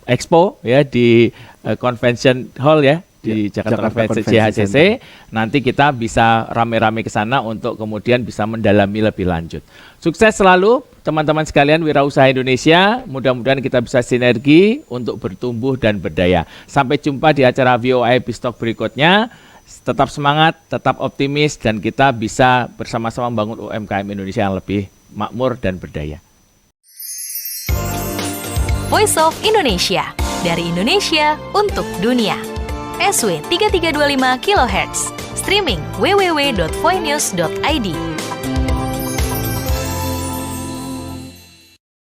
expo ya di Convention Hall ya, di Jakarta Convention CHCC. Nanti kita bisa rame-rame ke sana untuk kemudian bisa mendalami lebih lanjut. Sukses selalu teman-teman sekalian wirausaha Indonesia. Mudah-mudahan kita bisa sinergi untuk bertumbuh dan berdaya. Sampai jumpa di acara VOA Bistalk berikutnya. Tetap semangat, tetap optimis, dan kita bisa bersama-sama membangun UMKM Indonesia yang lebih makmur dan berdaya. Voice of Indonesia, dari Indonesia untuk dunia. SW 3325 kHz, streaming www.voinews.id.